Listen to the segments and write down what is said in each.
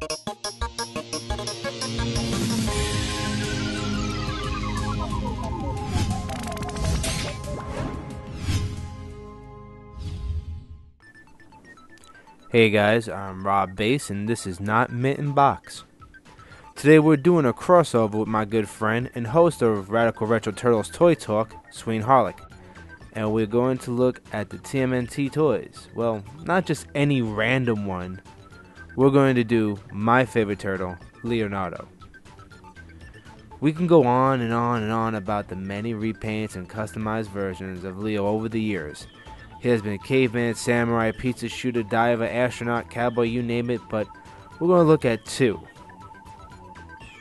Hey guys, I'm Rob Bass and this is Not Mitten Box. Today we're doing a crossover with my good friend and host of Radical Retro Turtles Toy Talk, Sween Harlick. And we're going to look at the TMNT toys. Well, not just any random one. We're going to do my favorite turtle, Leonardo. We can go on and on and on about the many repaints and customized versions of Leo over the years. He has been a caveman, samurai, pizza shooter, diver, astronaut, cowboy, you name it, but we're going to look at two.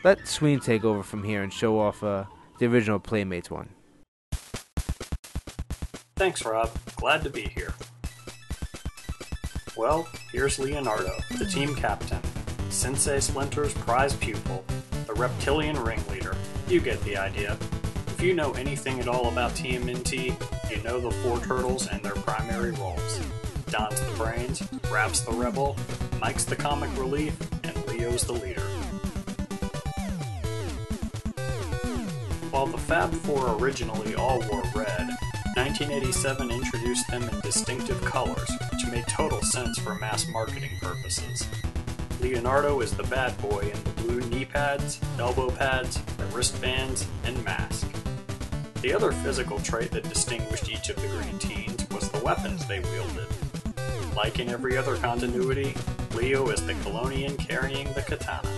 Let Sween take over from here and show off the original Playmates one. Thanks, Rob. Glad to be here. Well, here's Leonardo, the team captain, Sensei Splinter's prize pupil, the reptilian ringleader. You get the idea. If you know anything at all about TMNT, you know the four turtles and their primary roles. Don's the brains, Rap's the rebel, Mike's the comic relief, and Leo's the leader. While the Fab Four originally all wore red, 1987 introduced them in distinctive colors, which made total sense for mass marketing purposes. Leonardo is the bad boy in the blue knee pads, elbow pads, the wristbands, and mask. The other physical trait that distinguished each of the Green Teens was the weapons they wielded. Like in every other continuity, Leo is the Colonian carrying the katana.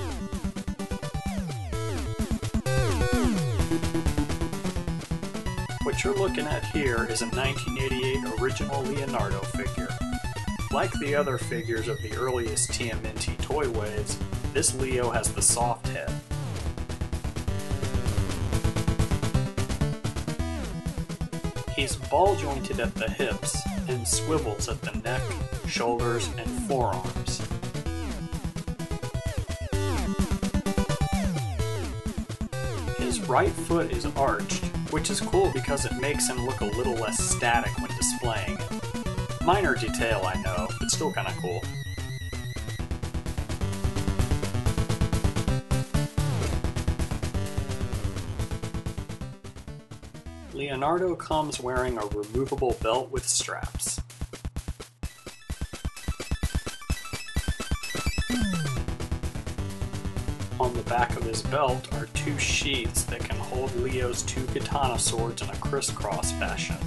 What you're looking at here is a 1988 original Leonardo figure. Like the other figures of the earliest TMNT toy waves, this Leo has the soft head. He's ball-jointed at the hips and swivels at the neck, shoulders, and forearms. His right foot is arched, which is cool because it makes him look a little less static when displaying it. Minor detail, I know, but still kinda cool. Leonardo comes wearing a removable belt with straps. On the back of his belt are two sheaths that can hold Leo's two katana swords in a crisscross fashion.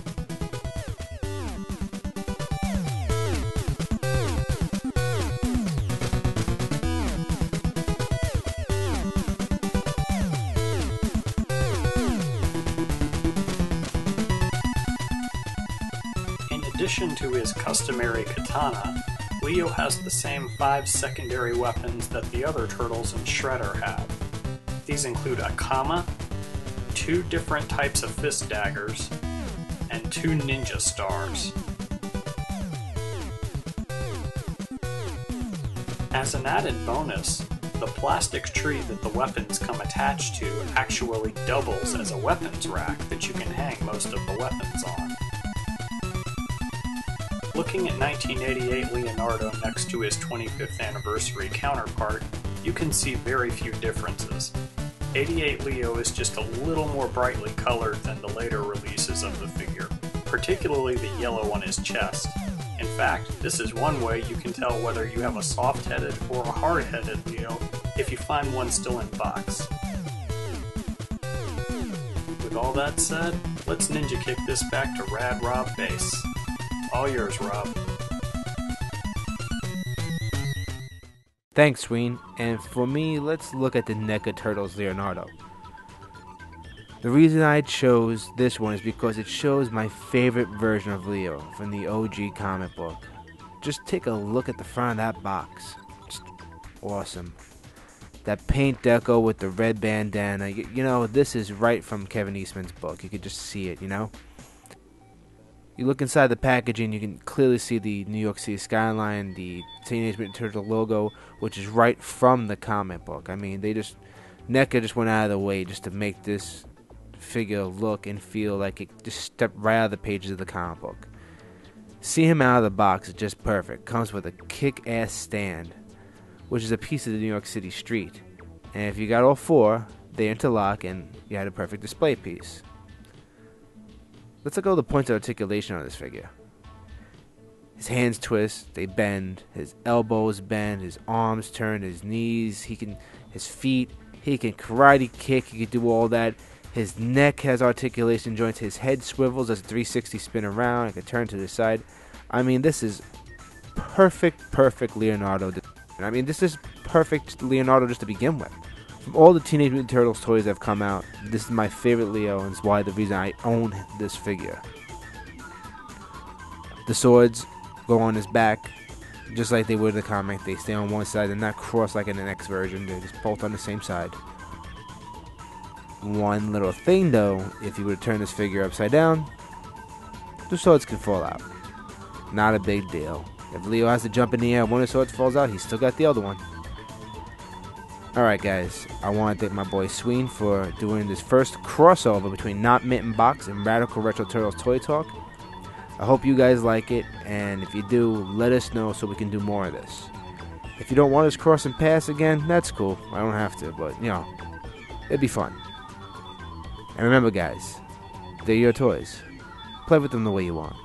In addition to his customary katana, Leo has the same 5 secondary weapons that the other turtles and Shredder have. These include a kama, 2 different types of fist daggers, and 2 ninja stars. As an added bonus, the plastic tree that the weapons come attached to actually doubles as a weapons rack that you can hang most of the weapons on. Looking at 1988 Leonardo next to his 25th anniversary counterpart, you can see very few differences. 88 Leo is just a little more brightly colored than the later releases of the figure, particularly the yellow on his chest. In fact, this is one way you can tell whether you have a soft-headed or a hard-headed Leo if you find one still in box. With all that said, let's ninja kick this back to Rad Rob Bass. All yours, Rob. Thanks, Sween. And for me, let's look at the NECA Turtles Leonardo. The reason I chose this one is because it shows my favorite version of Leo from the OG comic book. Just take a look at the front of that box. Just awesome. That paint deco with the red bandana. You know, this is right from Kevin Eastman's book. You could just see it, you know? You look inside the packaging, you can clearly see the New York City skyline, the Teenage Mutant Turtle logo, which is right from the comic book. I mean, NECA just went out of the way just to make this figure look and feel like it just stepped right out of the pages of the comic book. See him out of the box is just perfect. Comes with a kick-ass stand, which is a piece of the New York City street. And if you got all four, they interlock and you had a perfect display piece. Let's look at all the points of articulation on this figure. His hands twist, they bend, his elbows bend, his arms turn, his knees, his feet, he can karate kick, he can do all that. His neck has articulation joints, his head swivels as a 360 spin around, it can turn to the side. I mean, this is perfect Leonardo. I mean, this is perfect Leonardo just to begin with. From all the Teenage Mutant Turtles toys that have come out, this is my favorite Leo, and it's why the reason I own this figure. The swords go on his back, just like they would in the comic. They stay on one side, they're not crossed like in the next version, they're just both on the same side. One little thing though, if you were to turn this figure upside down, the swords can fall out. Not a big deal. If Leo has to jump in the air, one of the swords falls out, he's still got the other one. Alright guys, I want to thank my boy Sween for doing this first crossover between Not Mitten Box and Radical Retro Turtles Toy Talk. I hope you guys like it, and if you do, let us know so we can do more of this. If you don't want us crossing paths again, that's cool. I don't have to, but, you know, it'd be fun. And remember guys, they're your toys. Play with them the way you want.